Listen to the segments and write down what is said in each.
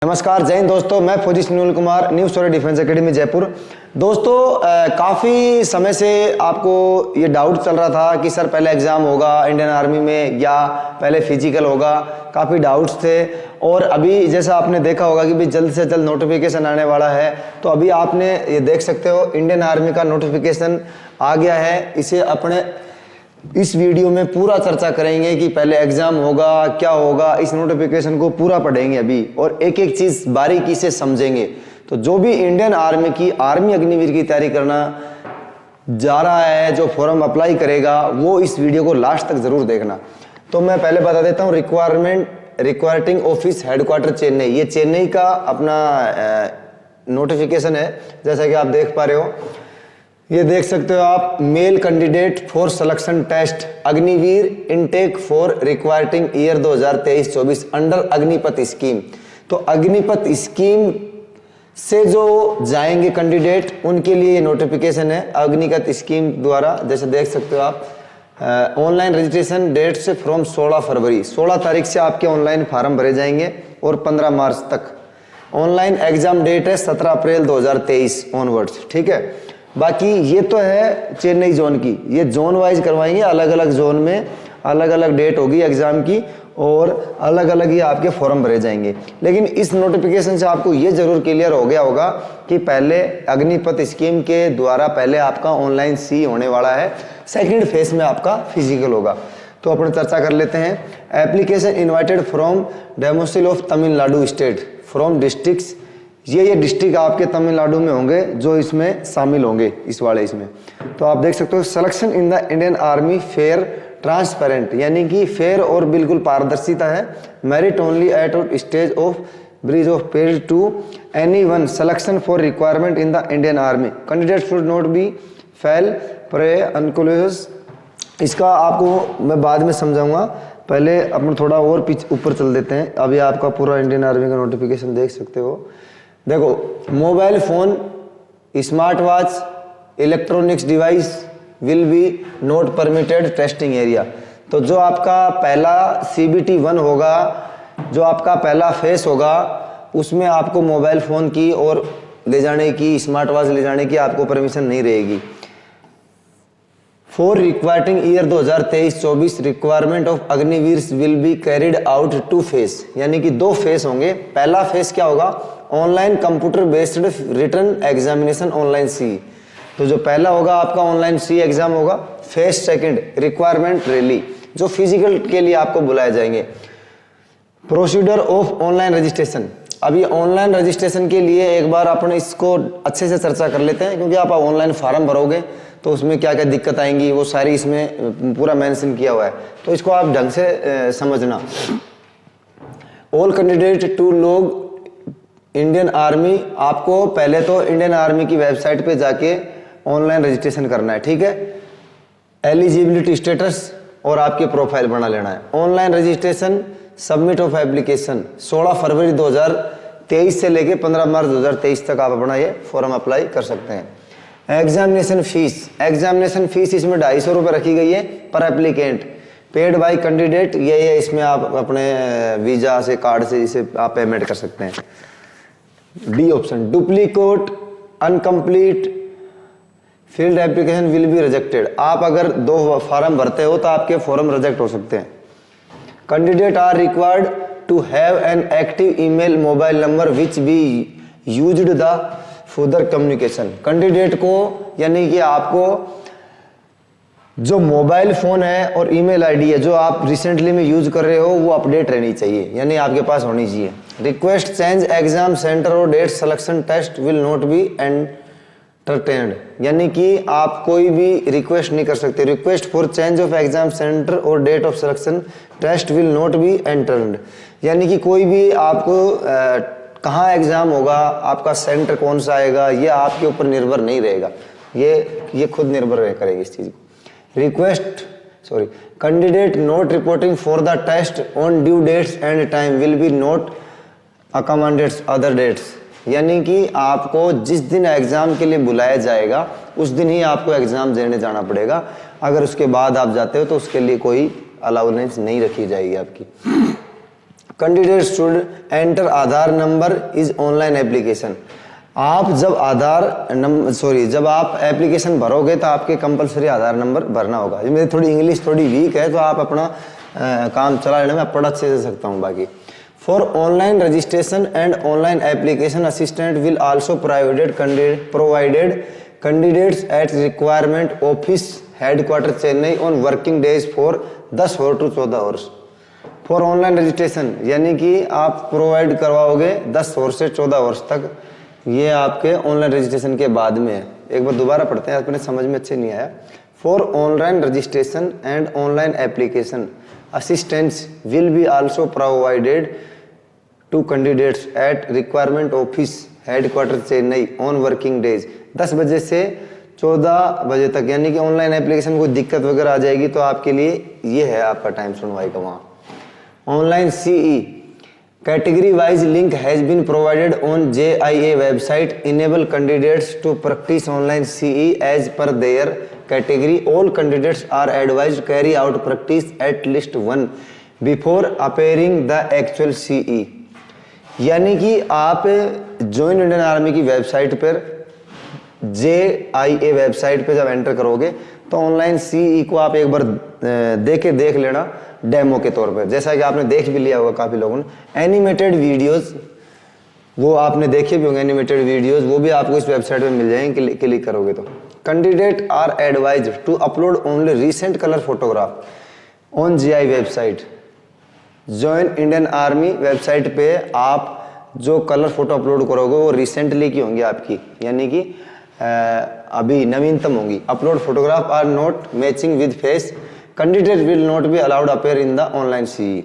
नमस्कार, जय हिंद दोस्तों। मैं फौजी Sunil Kumar, new story defence academy Jaipur. दोस्तों काफ़ी समय से आपको ये डाउट चल रहा था कि सर पहले एग्ज़ाम होगा इंडियन आर्मी में या पहले फिजिकल होगा, काफ़ी डाउट्स थे। और अभी जैसा आपने देखा होगा कि भी जल्द से जल्द नोटिफिकेशन आने वाला है, तो अभी आपने ये देख सकते हो इंडियन आर्मी का नोटिफिकेशन आ गया है। इसे अपने इस वीडियो में पूरा चर्चा करेंगे कि पहले एग्जाम होगा, क्या होगा, इस नोटिफिकेशन को पूरा पढ़ेंगे अभी और एक एक चीज बारीकी से समझेंगे। तो जो भी इंडियन आर्मी की आर्मी अग्निवीर की तैयारी करना जा रहा है, जो फॉर्म अप्लाई करेगा, वो इस वीडियो को लास्ट तक जरूर देखना। तो मैं पहले बता देता हूँ रिक्वायरिंग ऑफिस हेडक्वार्टर चेन्नई, ये चेन्नई का अपना नोटिफिकेशन है। जैसा कि आप देख पा रहे हो, ये देख सकते हो आप, male candidate for selection test Agniveer intake for requiring year 2023-24 under Agnipath scheme. तो अग्निपथ स्कीम से जो जाएंगे कैंडिडेट, उनके लिए ये नोटिफिकेशन है अग्निपथ स्कीम द्वारा। जैसे देख सकते हो आप, ऑनलाइन रजिस्ट्रेशन डेट से फ्रॉम 16 फरवरी, 16 तारीख से आपके ऑनलाइन फार्म भरे जाएंगे और 15 मार्च तक। ऑनलाइन एग्जाम डेट है 17 अप्रैल 2023 ऑनवर्ड्स, ठीक है। बाकी ये तो है चेन्नई जोन की, ये जोन वाइज करवाएंगे, अलग अलग जोन में अलग अलग डेट होगी एग्जाम की और अलग अलग ही आपके फॉर्म भरे जाएंगे। लेकिन इस नोटिफिकेशन से आपको ये जरूर क्लियर हो गया होगा कि पहले अग्निपथ स्कीम के द्वारा पहले आपका ऑनलाइन सी होने वाला है, सेकंड फेज में आपका फिजिकल होगा। तो अपन चर्चा कर लेते हैं। Application invited from domicile of Tamil Nadu state from districts, ये डिस्ट्रिक्ट आपके तमिलनाडु में होंगे जो इसमें शामिल होंगे इस वाले इसमें। तो आप देख सकते हो, selection in the Indian army fair transparent, यानी कि फेयर और बिल्कुल पारदर्शिता है। Merit only at stage of bridge of paid to anyone selection for requirement in the Indian army, candidate should not be fell prey unclose. इसका आपको मैं बाद में समझाऊंगा, पहले अपन थोड़ा और ऊपर चल देते हैं। अभी आपका पूरा इंडियन आर्मी का नोटिफिकेशन देख सकते हो। देखो, mobile phone, smart watch, electronics device will be not permitted testing area. तो जो आपका पहला CBT 1 होगा, जो आपका पहला फेस होगा, उसमें आपको मोबाइल फोन की और ले जाने की, स्मार्ट वॉच ले जाने की आपको परमिशन नहीं रहेगी। For requiring year 2023-24 recruitment of Agniveer will be carried out 2 phase, यानी कि 2 फेस होंगे। पहला फेस क्या होगा? Online computer based written examination online CEE. तो जो पहला होगा आपका ऑनलाइन सी एग्जाम होगा। फेस सेकंड रिक्वायरमेंट रैली, जो फिजिकल के लिए आपको बुलाए जाएंगे। प्रोसीजर ऑफ ऑनलाइन रजिस्ट्रेशन, अभी ऑनलाइन रजिस्ट्रेशन के लिए एक बार अपन इसको अच्छे से चर्चा कर लेते हैं, क्योंकि आप ऑनलाइन फॉर्म भरोगे तो उसमें क्या क्या दिक्कत आएंगी वो सारी इसमें पूरा मेंशन किया हुआ है, तो इसको आप ढंग से समझना। All candidate to log Indian army, आपको पहले तो इंडियन आर्मी की वेबसाइट पे जाके ऑनलाइन रजिस्ट्रेशन करना है, ठीक है। एलिजिबिलिटी स्टेटस और आपके प्रोफाइल बना लेना है। Online registration, submit of application 16 फरवरी 2023 से लेके 15 मार्च 2023 तक आप अपना ये फॉर्म अप्लाई कर सकते हैं। एग्जामिनेशन फीस इसमें 250 रुपये रखी गई है पर एप्लीकेंट, पेड बाय कैंडिडेट। ये इसमें आप अपने वीजा से, कार्ड से इसे आप पेमेंट कर सकते हैं। D option, duplicate incomplete field application will be rejected. आप अगर 2 फॉर्म भरते हो तो आपके फॉर्म रिजेक्ट हो सकते हैं। Candidate are required to have an active email mobile number which be used the further communication. Candidate को, यानी कि आपको जो मोबाइल फोन है और ईमेल आईडी है जो आप रिसेंटली में यूज कर रहे हो, वो अपडेट रहनी चाहिए, यानी आपके पास होनी चाहिए। रिक्वेस्ट चेंज एग्जाम सेंटर और date selection test will not be entertained, यानी कि आप कोई भी रिक्वेस्ट नहीं कर सकते। Request for change of exam centre और date of selection test will not be entered, यानी कि कोई भी आपको कहाँ एग्जाम होगा, आपका सेंटर कौन सा आएगा, ये आपके ऊपर निर्भर नहीं रहेगा, ये खुद निर्भर करेगी इस चीज को। Candidate not reporting for the test on due dates and time will be not accommodate other dates, यानी कि आपको जिस दिन एग्जाम के लिए बुलाया जाएगा उस दिन ही आपको एग्जाम देने जाना पड़ेगा। अगर उसके बाद आप जाते हो तो उसके लिए कोई अलाउंस नहीं रखी जाएगी आपकी। Candidate should enter Aadhaar number is online application. आप जब जब आप एप्लीकेशन भरोगे तो आपके कंपलसरी आधार नंबर भरना होगा। ये मेरी थोड़ी इंग्लिश थोड़ी वीक है तो आप अपना काम चला लेने में पढ़ अच्छे से सकता हूँ। बाकी for online registration and online application assistant will also provided candidates at requirement office headquarter Chennai on working days for 10 hours to 14 hours। फॉर ऑनलाइन रजिस्ट्रेशन यानी कि आप प्रोवाइड करवाओगे 10 hours से 14 hours तक। ये आपके ऑनलाइन रजिस्ट्रेशन के बाद में है। एक बार दोबारा पढ़ते हैं, अपने समझ में अच्छे नहीं आया। For online registration and online application assistance will be also provided to candidates at requirement office headquarter Chennai on working days 10 बजे से 14 बजे तक। यानी कि ऑनलाइन एप्लीकेशन में कोई दिक्कत वगैरह आ जाएगी तो आपके लिए ये है आपका टाइम सुनवाई का वहाँ। Online CE category wise link has been provided on JIA website enable candidates to practice online CE as per their category. All candidates are advised carry out practice at least 1 before appearing the actual CE। यानी कि आप join Indian army की website पर JIA website पे जब enter करोगे तो online CE को आप एक बार देख लेना डेमो के तौर पर। जैसा कि आपने देख भी लिया होगा काफ़ी लोगों ने एनिमेटेड वीडियोस, वो आपने देखे भी होंगे एनिमेटेड वीडियोस, वो भी आपको इस वेबसाइट पे मिल जाएंगे क्लिक करोगे तो। Candidate are advised to upload only recent colour photograph on GI website. Join Indian army website पे आप जो कलर फोटो अपलोड करोगे वो रिसेंटली की होंगी आपकी, यानी कि अभी नवीनतम होंगी। Upload photograph are not matching with face candidate will not be allowed appear in the online CE।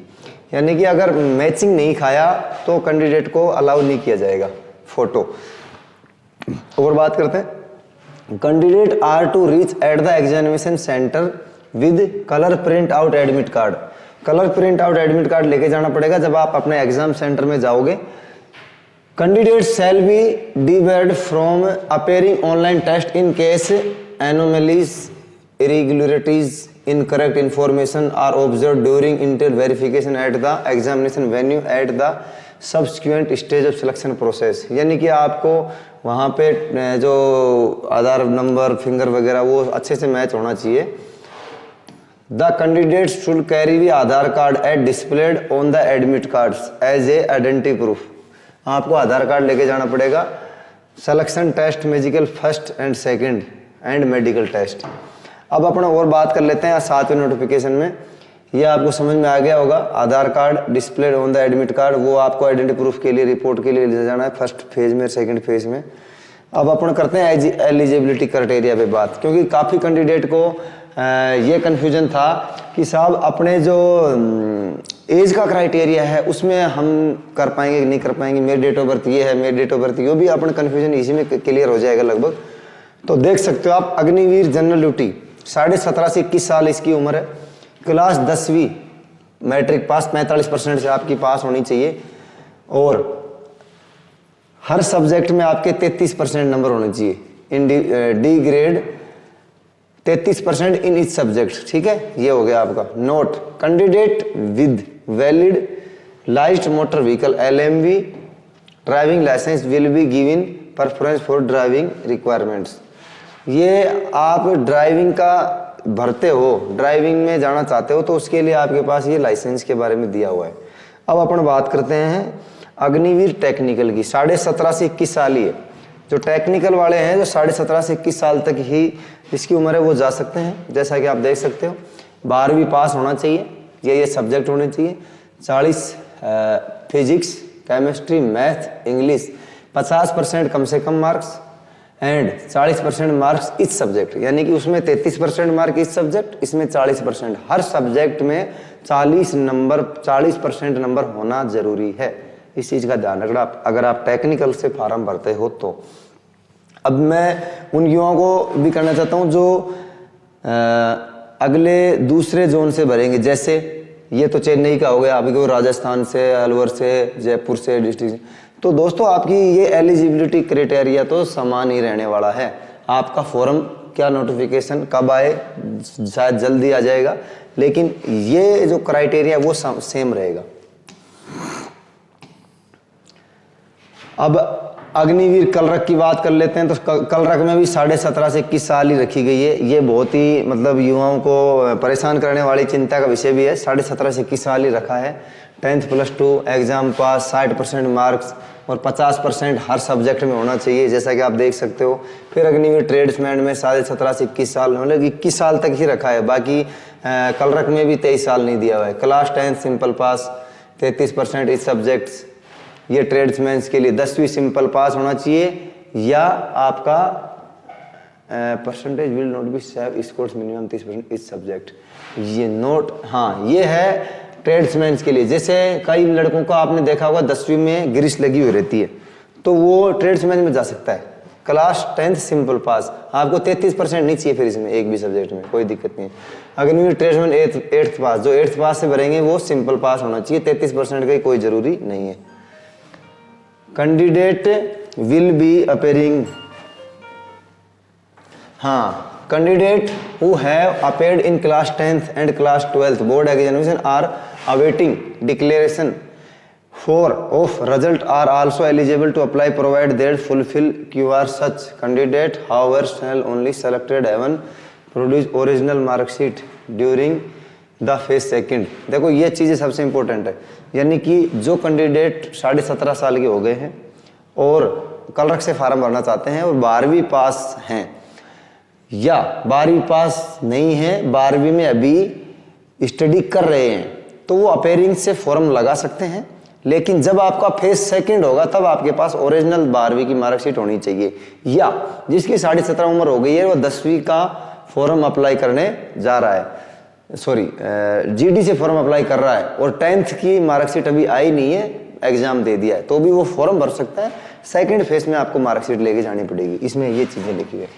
यानी कि अगर मैचिंग नहीं खाया तो कैंडिडेट को अलाउ नहीं किया जाएगा फोटो। और बात करते हैं candidate are to reach at the examination centre with colour print out admit card. Colour print out admit card लेके जाना पड़ेगा जब आप अपने एग्जाम सेंटर में जाओगे। Candidates shall be debarred from appearing online test in case anomalies, irregularities, incorrect information are observed during intel verification at the examination venue at the subsequent stage of selection process। यानी कि आपको वहाँ पे जो आधार number finger वगैरह वो अच्छे से मैच होना चाहिए। The candidates should carry the Aadhaar card as displayed on the admit cards as a identity proof। आपको आधार कार्ड लेके जाना पड़ेगा। Selection test medical first and second and medical test. अब अपना और बात कर लेते हैं 7वें नोटिफिकेशन में। ये आपको समझ में आ गया होगा। Aadhaar card displayed on the admit card वो आपको आइडेंटिटी प्रूफ के लिए रिपोर्ट के लिए ले जाना है फर्स्ट फेज में सेकंड फेज में। अब अपन करते हैं एलिजिबिलिटी क्राइटेरिया पे बात, क्योंकि काफ़ी कैंडिडेट को ये कन्फ्यूजन था कि साहब अपने जो एज का क्राइटेरिया है उसमें हम कर पाएंगे कि नहीं कर पाएंगे, मेरी डेट ऑफ बर्थ ये है, मेरी डेट ऑफ बर्थ ये भी अपना कन्फ्यूजन इसी में क्लियर हो जाएगा लगभग। तो देख सकते हो आप अग्निवीर जनरल ड्यूटी 17.5 से 21 साल इसकी उम्र है। क्लास 10वीं मैट्रिक पास 45% से आपकी पास होनी चाहिए और हर सब्जेक्ट में आपके 33% नंबर होने चाहिए। In D grade 33% in each subject. ठीक है, ये हो गया आपका। Note candidate with valid licence motor vehicle LMV driving licence will be given preference for driving recruitments. ये आप ड्राइविंग का भरते हो, ड्राइविंग में जाना चाहते हो तो उसके लिए आपके पास ये लाइसेंस के बारे में दिया हुआ है। अब अपन बात करते हैं अग्निवीर टेक्निकल की। 17.5 से 21 साल ही है। जो टेक्निकल वाले हैं जो 17.5 से 21 साल तक ही इसकी उम्र है वो जा सकते हैं। जैसा कि आप देख सकते हो 12वीं पास होना चाहिए, ये सब्जेक्ट होने चाहिए। 40 फिजिक्स केमिस्ट्री मैथ इंग्लिश 50% कम से कम मार्क्स एंड 40% मार्क्स इस सब्जेक्ट, यानी कि उसमें 33% मार्क इस सब्जेक्ट, इसमें 40%। हर सब्जेक्ट में 40% नंबर होना जरूरी है। इस चीज़ का ध्यान रखना अगर आप टेक्निकल से फार्म भरते हो तो। अब मैं उन युवाओं को भी करना चाहता हूं जो अगले दूसरे जोन से भरेंगे। जैसे ये तो चेन्नई का हो गया, अभी को राजस्थान से, अलवर से, जयपुर से, डिस्ट्रिक्ट से। तो दोस्तों आपकी ये एलिजिबिलिटी क्राइटेरिया तो समान ही रहने वाला है। आपका फॉर्म क्या नोटिफिकेशन कब आए शायद जल्दी आ जाएगा, लेकिन ये जो क्राइटेरिया वो सेम रहेगा। अब अग्निवीर कलरक की बात कर लेते हैं, तो कलरक में भी 17.5 से 21 साल ही रखी गई है। ये बहुत ही मतलब युवाओं को परेशान करने वाली चिंता का विषय भी है। 17.5 से 21 साल ही रखा है। 10th +2 एग्जाम पास, 60% मार्क्स और 50% हर सब्जेक्ट में होना चाहिए, जैसा कि आप देख सकते हो। फिर अग्निवीर ट्रेड्समैन में 17.5 से 21 साल, मतलब 21 साल तक ही रखा है। बाकी कलरक में भी 23 साल नहीं दिया हुआ है। क्लास 10 सिंपल पास, 33% इस सब्जेक्ट्स। ये ट्रेड्समैन्स के लिए 10वीं सिंपल पास होना चाहिए, या आपका percentage will not B save scores minimum 30% इस सब्जेक्ट। ये नोट, हाँ ये है ट्रेड्समैन्स के लिए। जैसे कई लड़कों का आपने देखा होगा 10वीं में ग्रीस लगी हुई रहती है, तो वो ट्रेड्समैन में जा सकता है। क्लास 10th सिंपल पास, आपको 33% नहीं चाहिए फिर इसमें एक भी सब्जेक्ट में, कोई दिक्कत नहीं है। अग्निवीर ट्रेड्समैन 8th पास, जो 8th पास से भरेंगे वो सिंपल पास होना चाहिए, 33% का कोई जरूरी नहीं है। कैंडिडेट विल बी अपेयरिंग, हाँ, candidate who have appeared in class 10th and class 12th board examination are awaiting declaration for of result are also eligible to apply provided they fulfill QR. Such candidate however shall only selected heaven produce original mark sheet during the phase second. देखो ये चीज़ें सबसे important है, यानी कि जो candidate 17.5 साल के हो गए हैं और कलरक से फार्म भरना चाहते हैं और 12वीं पास हैं, या 12वीं पास नहीं है, 12वीं में अभी स्टडी कर रहे हैं, तो वो अपेयरिंग से फॉर्म लगा सकते हैं। लेकिन जब आपका फेज सेकंड होगा तब आपके पास ओरिजिनल 12वीं की मार्कशीट होनी चाहिए। या जिसकी 17.5 उम्र हो गई है वो 10वीं का फॉर्म अप्लाई करने जा रहा है, सॉरी जीडी से फॉर्म अप्लाई कर रहा है और 10th की मार्कशीट अभी आई नहीं है, एग्जाम दे दिया है, तो भी वो फॉर्म भर सकता है। सेकंड फेज में आपको मार्कशीट लेके जानी पड़ेगी, इसमें ये चीजें लिखी है।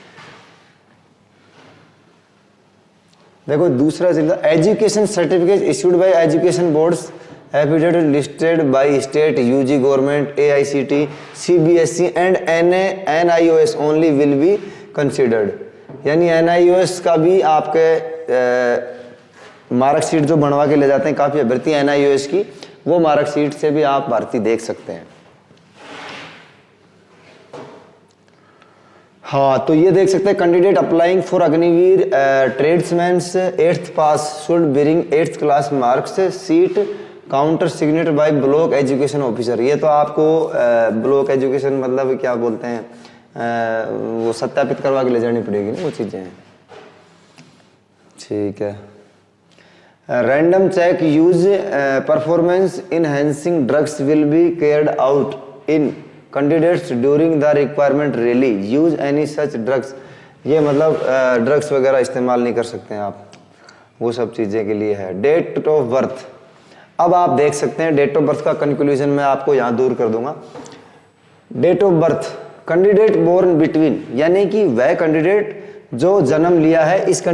देखो दूसरा जिला, education certificate issued by education boards affidavit listed by state, UG government, AICTE, CBSE and NIOS only will be considered. यानी एनआईओएस का भी आपके मार्कशीट जो बनवा के ले जाते हैं काफी अभ्यर्थी एनआईओएस की, वो मार्कशीट से भी आप भर्ती देख सकते हैं। हाँ, तो ये देख सकते हैं candidate applying for Agniveer tradesmen 8th pass should bring 8th class marks sheet counter signature by block education officer. ये तो आपको ब्लॉक एजुकेशन मतलब क्या बोलते हैं, वो सत्यापित करवा के ले जानी पड़ेगी ना, वो चीजें हैं। ठीक है। Random check use performance enhancing drugs will be carried out in candidates during the requirement rally use any such drugs. ये मतलब ड्रग्स वगैरह इस्तेमाल नहीं कर सकते हैं आप, वो सब चीजें के लिए है। डेट ऑफ बर्थ, अब आप देख सकते हैं डेट ऑफ बर्थ का कंक्लूजन मैं आपको यहां दूर कर दूंगा। Date of birth, candidate born between, यानी कि वह कैंडिडेट जो जन्म लिया है इस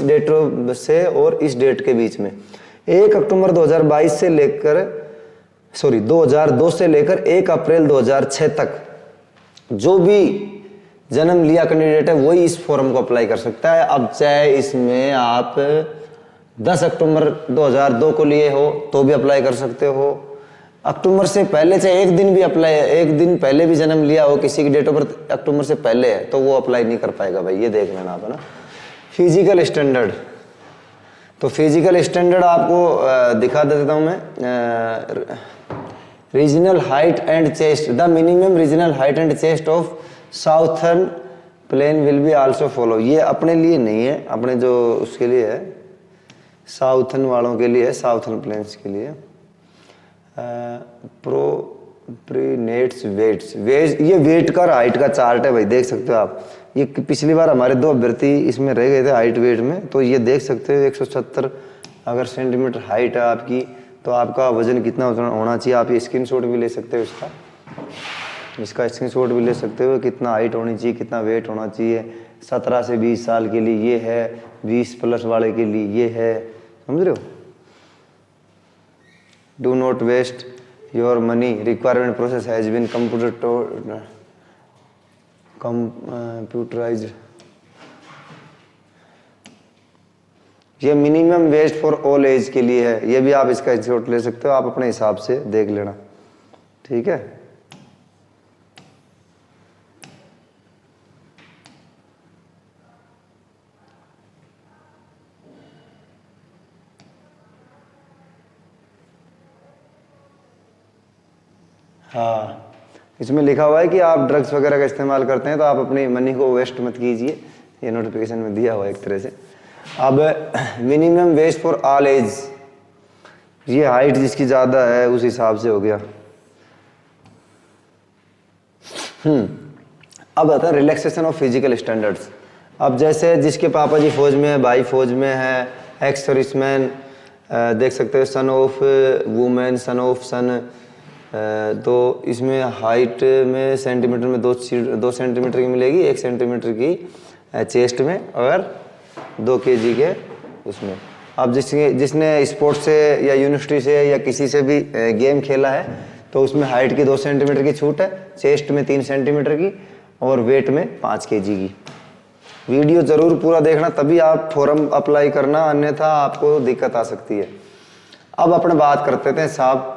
डेट ऑफ से और इस डेट के बीच में 1 अक्टूबर 2022 से लेकर 2002 से लेकर 1 अप्रैल 2006 तक जो भी जन्म लिया कैंडिडेट है वही इस फॉर्म को अप्लाई कर सकता है। अब चाहे इसमें आप 10 अक्टूबर 2002 को लिए हो तो भी अप्लाई कर सकते हो, अक्टूबर से पहले चाहे एक दिन पहले भी जन्म लिया हो, किसी की डेट ऑफ बर्थ अक्टूबर से पहले है तो वो अप्लाई नहीं कर पाएगा भाई, ये देख लेना आप, है ना। फिजिकल स्टैंडर्ड, तो फिजिकल स्टैंडर्ड आपको दिखा देता हूं मैं। Regional height and chest, the minimum regional height and chest of southern plain will be also follow. ये अपने लिए नहीं है, अपने जो उसके लिए है, साउथर्न वालों के लिए है, साउथर्न प्लेन्स के लिए। प्रोप्रीनेट्स वेट्स, ये वेट का हाइट का चार्ट है भाई, देख सकते हो आप। ये पिछली बार हमारे 2 अभ्यर्थी इसमें रह गए थे हाइट वेट में, तो ये देख सकते हो 170 अगर सेंटीमीटर हाइट है आपकी तो आपका वजन कितना होना चाहिए। आप ये स्क्रीनशॉट भी ले सकते हो इसका स्क्रीनशॉट भी ले सकते हो, कितना हाइट होनी चाहिए, कितना वेट होना चाहिए। 17 से 20 साल के लिए ये है, 20+ वाले के लिए ये है, समझ रहे हो। Do not waste your money, recruitment process has been computerised. ये minimum waist for all age के लिए है, ये भी आप इसका स्क्रीनशॉट ले सकते हो, आप अपने हिसाब से देख लेना, ठीक है। हाँ, इसमें लिखा हुआ है कि आप ड्रग्स वगैरह का इस्तेमाल करते हैं तो आप अपनी मनी को वेस्ट मत कीजिए, ये नोटिफिकेशन में दिया हुआ है एक तरह से। अब minimum wage for all age, ये हाइट जिसकी ज़्यादा है उस हिसाब से हो गया। अब आता है रिलैक्सेशन ऑफ फिजिकल स्टैंडर्ड्स। अब जैसे जिसके पापा जी फौज में है, भाई फौज में है, एक्स सर्विसमैन, देख सकते हो son of women, son of son, तो इसमें हाइट में सेंटीमीटर में 2 सेंटीमीटर की मिलेगी, 1 सेंटीमीटर की चेस्ट में और 2 kg के उसमें। अब जिसने स्पोर्ट्स से या यूनिवर्सिटी से या किसी से भी गेम खेला है तो उसमें हाइट की 2 सेंटीमीटर की छूट है, चेस्ट में 3 सेंटीमीटर की और वेट में 5 kg की। वीडियो ज़रूर पूरा देखना तभी आप फॉर्म अप्लाई करना, अन्यथा आपको दिक्कत आ सकती है। अब अपने बात करते थे साहब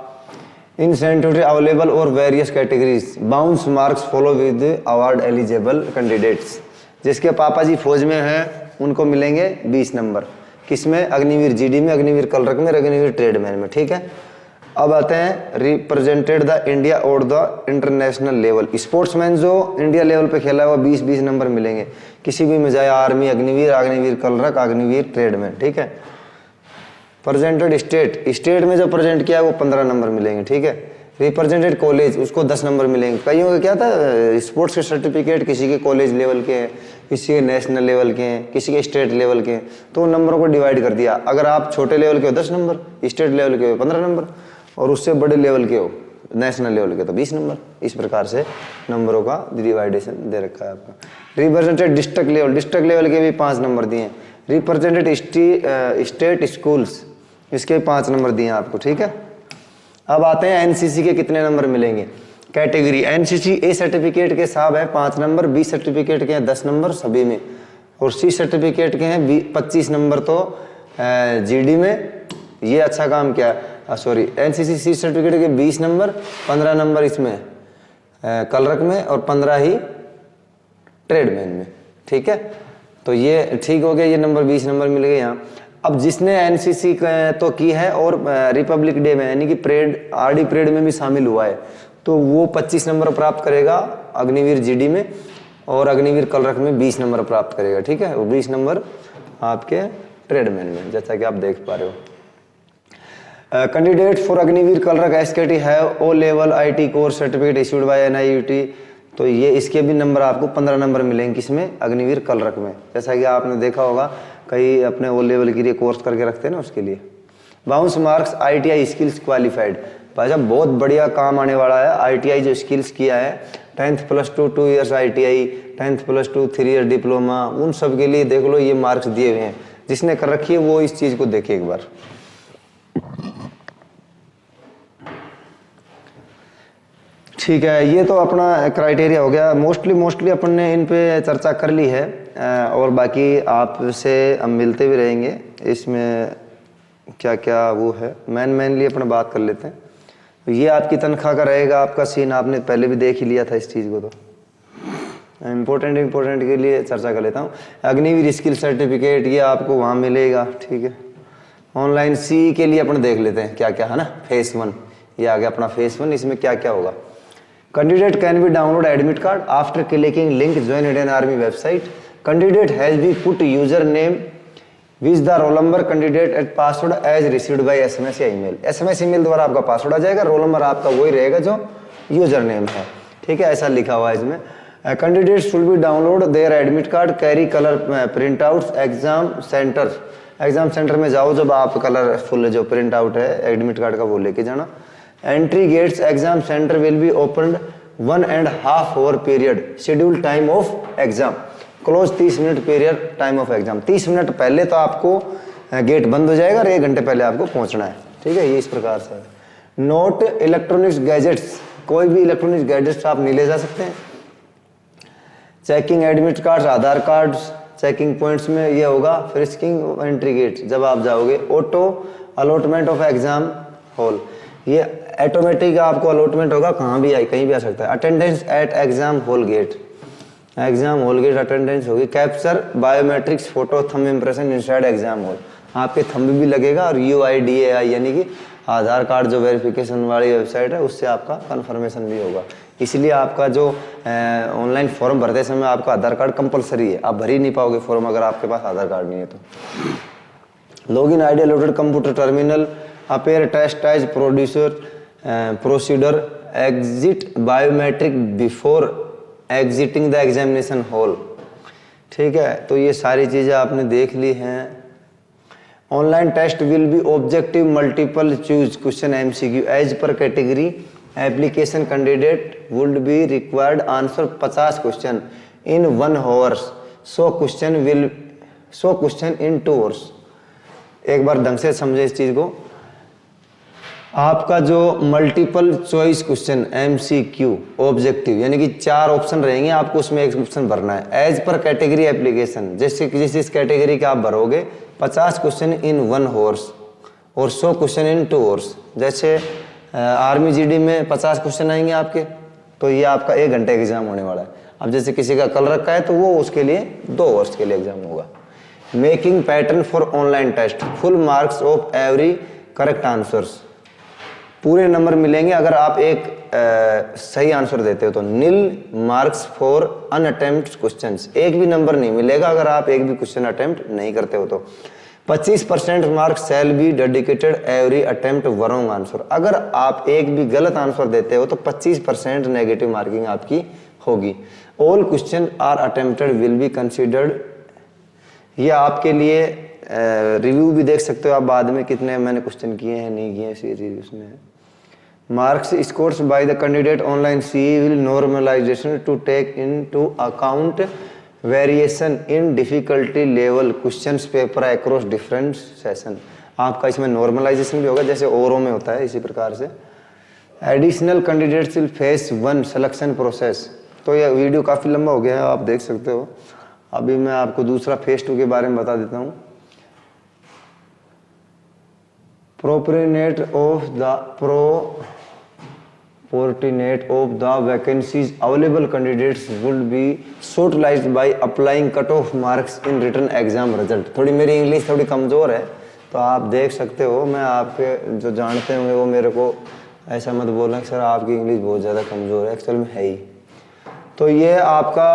इंसेंटिव अवेलेबल और various categories, bounce marks follow with award eligible candidates. जिसके पापा जी फौज में हैं उनको मिलेंगे 20 नंबर, किसमें? अग्निवीर जीडी में, अग्निवीर कलरक में, अग्निवीर ट्रेडमैन में, ठीक है। अब आते हैं रिप्रेजेंटेड द इंडिया और द इंटरनेशनल लेवल, स्पोर्ट्समैन जो इंडिया लेवल पे खेला है वो 20-20 नंबर मिलेंगे, किसी भी में जाए, army Agniveer, Agniveer clerk, Agniveer tradesman, ठीक है। प्रेजेंटेड स्टेट, स्टेट में जो प्रेजेंट किया है वो 15 नंबर मिलेंगे, ठीक है। रिप्रेजेंटेड कॉलेज, उसको 10 नंबर मिलेंगे। कईयों का क्या था, स्पोर्ट्स के सर्टिफिकेट किसी के कॉलेज लेवल के हैं, किसी के नेशनल लेवल के हैं, किसी के स्टेट लेवल के हैं, तो नंबरों को डिवाइड कर दिया। अगर आप छोटे लेवल के हो 10 नंबर, स्टेट लेवल के हो 15 नंबर और उससे बड़े लेवल के हो नेशनल लेवल के तो 20 नंबर। इस प्रकार से नंबरों का डिवाइडेशन दे रखा है आपका। Represented district level, district level के भी 5 नंबर दिए हैं। रिप्रेजेंटेड स्टेट स्कूल्स, इसके 5 नंबर दिए हैं आपको, ठीक है। अब आते हैं एनसीसी के कितने नंबर मिलेंगे। कैटेगरी एनसीसी ए सर्टिफिकेट के साहब है 5 नंबर, बी सर्टिफिकेट के हैं 10 नंबर सभी में, और सी सर्टिफिकेट के हैं 25 नंबर तो जीडी में। ये अच्छा काम किया, सॉरी एनसीसी सी सर्टिफिकेट के 20 नंबर, 15 नंबर इसमें कलरक में और 15 ही ट्रेडमैन में, ठीक है। तो ये ठीक हो गया, ये नंबर 20 नंबर मिल गए यहाँ। अब जिसने एनसीसी तो की है और रिपब्लिक डे में यानी कि परेड, आरडी परेड में भी शामिल हुआ है, तो वो 25 नंबर प्राप्त करेगा अग्निवीर जीडी में, और अग्निवीर कलरक में 20 नंबर प्राप्त करेगा, ठीक है। वो 20 नंबर आपके ट्रेडमैन में, जैसा कि आप देख पा रहे हो। Candidate for Agniveer clerk SKT have O level IT course certificate issued by NIUT, तो ये इसके भी नंबर आपको 15 नंबर मिलेंगे, किसमें? अग्निवीर कलरक में। जैसा कि आपने देखा होगा कई अपने ओ लेवल के लिए कोर्स करके रखते हैं ना, उसके लिए। Bounce marks ITI skills qualified, भाई साहब बहुत बढ़िया काम आने वाला है। आईटीआई जो स्किल्स किया है 10th +2 2 years ITI, 10th +2 3 year diploma, उन सब के लिए देख लो ये मार्क्स दिए हुए हैं। जिसने कर रखी है वो इस चीज को देखे एक बार। ठीक है, ये तो अपना क्राइटेरिया हो गया। मोस्टली अपन ने इन पे चर्चा कर ली है, और बाकी आपसे हम मिलते भी रहेंगे। इसमें क्या क्या वो है मेनली अपना बात कर लेते हैं। ये आपकी तनख्वाह का रहेगा, आपका सीन आपने पहले भी देख ही लिया था इस चीज़ को, तो इम्पोर्टेंट के लिए चर्चा कर लेता हूँ। अग्निवीर स्किल सर्टिफिकेट ये आपको वहाँ मिलेगा, ठीक है। ऑनलाइन सी के लिए अपन देख लेते हैं क्या क्या है ना। फेस 1 ये आ गया अपना फेस 1, इसमें क्या क्या होगा। Candidate can be download admit card after clicking link join Indian Army website. Candidate has been put username with the roll number candidate at password as received by SMS या email. SMS email द्वारा आपका password आ जाएगा, roll number आपका वही रहेगा जो user name है, ठीक है। ऐसा लिखा हुआ है इसमें। Candidates should be download their admit card, carry color printouts, exam center. Exam centre में जाओ जब आप कलरफुल जो प्रिंट आउट है एडमिट कार्ड का वो लेके जाना। Entry gates exam center will be opened 1.5 hour period scheduled time of exam, close 30 minute period time of exam. 30 minute पहले तो आपको गेट बंद हो जाएगा और 1 घंटे पहले आपको पहुंचना है, ठीक है। ये इस प्रकार से। नोट इलेक्ट्रॉनिक्स गैजेट्स, कोई भी इलेक्ट्रॉनिक्स गैजेट्स आप नहीं ले जा सकते हैं। Checking admit card, Aadhaar card, checking points में ये होगा। फ्रिस्किंग एंट्री गेट जब आप जाओगे। Auto allotment of exam hall, ये ऑटोमेटिक आपको अलॉटमेंट होगा, कहाँ भी कहीं भी आ सकता है। Attendance at exam hall gate, exam hall gate attendance होगी। Capture biometrics photo thumb impression inside exam hall, आपके थंब भी लगेगा और UIDAI यानी कि आधार कार्ड जो वेरिफिकेशन वाली वेबसाइट है उससे आपका कन्फर्मेशन भी होगा। इसलिए आपका जो ऑनलाइन फॉर्म भरते समय आपका आधार कार्ड कंपलसरी है, आप भर ही नहीं पाओगे फॉर्म अगर आपके पास आधार कार्ड नहीं है तो। Login ID loaded computer terminal, appear test as procedure, exit biometric before exiting the examination hall. ठीक है, तो ये सारी चीज़ें आपने देख ली हैं। Online test will be objective multiple choose question MCQ as per category application candidate would be required answer 50 question in 1 hours, 100 question in 2 hours। एक बार ढंग से समझे इस चीज को। आपका जो multiple choice question MCQ objective यानी कि 4 ऑप्शन रहेंगे, आपको उसमें एक ऑप्शन भरना है। एज पर कैटेगरी एप्लीकेशन, जैसे जिस कैटेगरी का आप भरोगे 50 क्वेश्चन इन 1 hours और 100 क्वेश्चन इन 2 hours। जैसे आर्मी GD में 50 क्वेश्चन आएंगे आपके, तो ये आपका 1 घंटे एग्जाम होने वाला है। अब जैसे किसी का कल रखा है तो वो उसके लिए 2 hours के लिए एग्जाम होगा। Making pattern for online test, full marks of every correct answers, पूरे नंबर मिलेंगे अगर आप एक सही आंसर देते हो तो। Nil marks for unattempt questions, एक भी नंबर नहीं मिलेगा अगर आप एक भी क्वेश्चन अटेम्प्ट नहीं करते हो तो। 25% marks shall be dedicated every attempt wrong answer, अगर आप एक भी गलत आंसर देते हो तो 25% नेगेटिव मार्किंग आपकी होगी। All question are attempted will be considered, ये आपके लिए रिव्यू भी देख सकते हो आप बाद में, कितने मैंने क्वेश्चन किए हैं नहीं किए हैं, रिव्यूज में है। Marks scores by the candidate online CE will normalisation to take into account variation in difficulty level questions paper across different session. आपका इसमें नॉर्मलाइजेशन भी होगा जैसे ओरो में होता है, इसी प्रकार से। Additional candidates will face 1 selection process. तो यह वीडियो काफ़ी लंबा हो गया है, आप देख सकते हो। अभी मैं आपको दूसरा फेज 2 के बारे में बता देता हूँ। Proportionate of the vacancies available candidates would be shortlisted by applying cut-off marks in written exam result। थोड़ी मेरी इंग्लिश थोड़ी कमज़ोर है तो आप देख सकते हो, मैं आपके जो जानते होंगे वो मेरे को ऐसा मत बोलना कि सर आपकी इंग्लिश बहुत ज़्यादा कमज़ोर है, एक्चुअल में है ही। तो ये आपका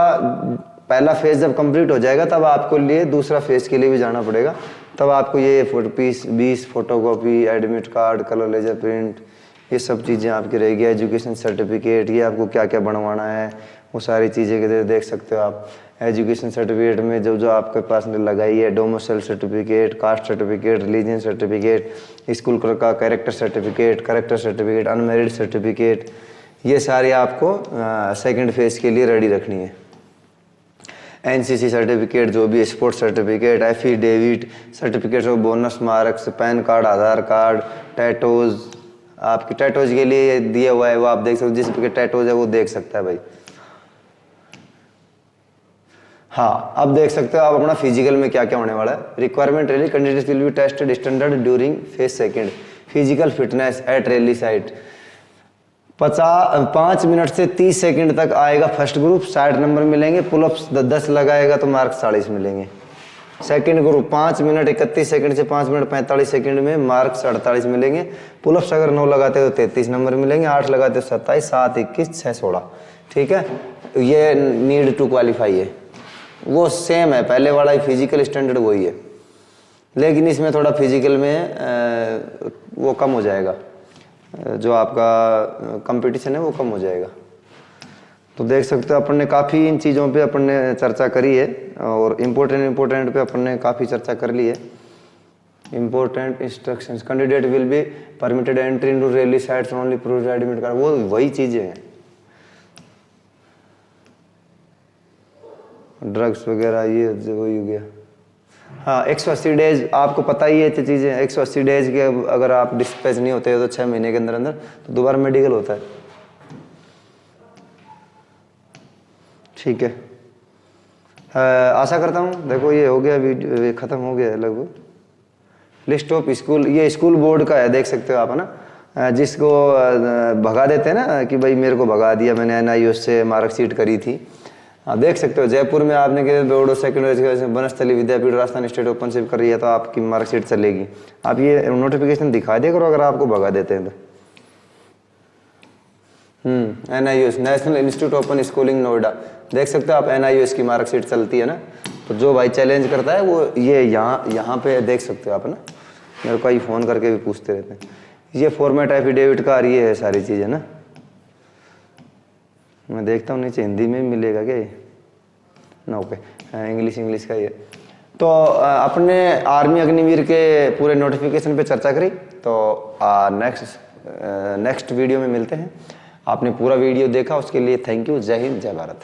पहला फेज जब कंप्लीट हो जाएगा तब आपको लिए दूसरा फेज के लिए भी जाना पड़ेगा। तब आपको ये 20 photocopy, admit card, colour laser print, ये सब चीज़ें आपकी रहेगी। एजुकेशन सर्टिफिकेट, ये आपको क्या क्या बनवाना है वो सारी चीज़ें के देख सकते हो आप। एजुकेशन सर्टिफिकेट में जो जो आपके पास लगाई है, domicile certificate, caste certificate, religion certificate, school का कैरेक्टर सर्टिफिकेट, अनमेरिड सर्टिफिकेट, ये सारी आपको सेकेंड फेज के लिए रेडी रखनी है। NCC सर्टिफिकेट, जो भी sports certificate, affidavit, certificate of bonus marks, PAN card, Aadhaar card, tattoos, आपकी टैटोज के लिए दिया हुआ है वो आप देख सकते हो, जिस पे टैटोज है वो देख सकता है भाई। हाँ, अब देख सकते हो आप अपना फिजिकल में क्या क्या होने वाला है। Requirement rally, candidates will be tested standard during phase second. Physical fitness at rally site, 5 minute से 30 सेकंड तक आएगा फर्स्ट ग्रुप, 60 नंबर मिलेंगे। पुलअप्स 10 लगाएगा तो मार्क्स 40 मिलेंगे। सेकंड ग्रुप 5 मिनट 31 सेकंड से 5 मिनट 45 सेकंड में मार्क्स 48 मिलेंगे। पुलअप्स अगर 9 लगाते हो तो 33 नंबर मिलेंगे, 8 लगाते हो 27, 7 21 6 16। ठीक है, ये नीड टू क्वालिफाई है, वो सेम है पहले वाला ही, फिजिकल स्टैंडर्ड वही है, लेकिन इसमें थोड़ा फिजिकल में वो कम हो जाएगा, जो आपका कंपटीशन है वो कम हो जाएगा। तो देख सकते हो अपन ने काफ़ी इन चीज़ों पे अपन ने चर्चा करी है और इम्पोर्टेंट पे अपन ने काफ़ी चर्चा कर ली है। Important instructions, candidate will be permitted entry into rally sites only proved admit card, वो वही चीज़ें हैं। ड्रग्स वगैरह ये वही हो गया। हाँ, 180 डेज आपको पता ही है ये चीज़ें। 180 डेज के अगर आप डिस्पैच नहीं होते हो तो 6 महीने के अंदर अंदर तो दोबारा मेडिकल होता है। ठीक है, आशा करता हूँ देखो ये हो गया, वीडियो ख़त्म हो गया है लगभग। लिस्ट ऑफ स्कूल, ये स्कूल बोर्ड का है, देख सकते हो आप, है ना। जिसको भगा देते हैं ना कि भाई मेरे को भगा दिया, मैंने NIOS से मार्कशीट करी थी, हाँ देख सकते हो जयपुर में आपने के board of secondary education Banasthali Vidyapith Rajasthan state ओपनशिप कर रही है तो आपकी मार्कशीट चलेगी। आप ये नोटिफिकेशन दिखा दिया करो अगर आपको भगा देते हैं तो। NIOS national institute open schooling Noida, देख सकते हो आप NIOS की मार्कशीट चलती है ना। तो जो भाई चैलेंज करता है वो ये यहाँ पे देख सकते हो आप ना, मेरे को ही फ़ोन करके भी पूछते रहते हैं। ये फॉर्मेट एफिडेविट का और ये है सारी चीज़ है ना। मैं देखता हूँ नीचे हिंदी में मिलेगा क्या ये ना, ओके इंग्लिश का ये। तो अपने आर्मी अग्निवीर के पूरे नोटिफिकेशन पे चर्चा करी, तो नेक्स्ट वीडियो में मिलते हैं। आपने पूरा वीडियो देखा उसके लिए थैंक यू। जय हिंद जय भारत।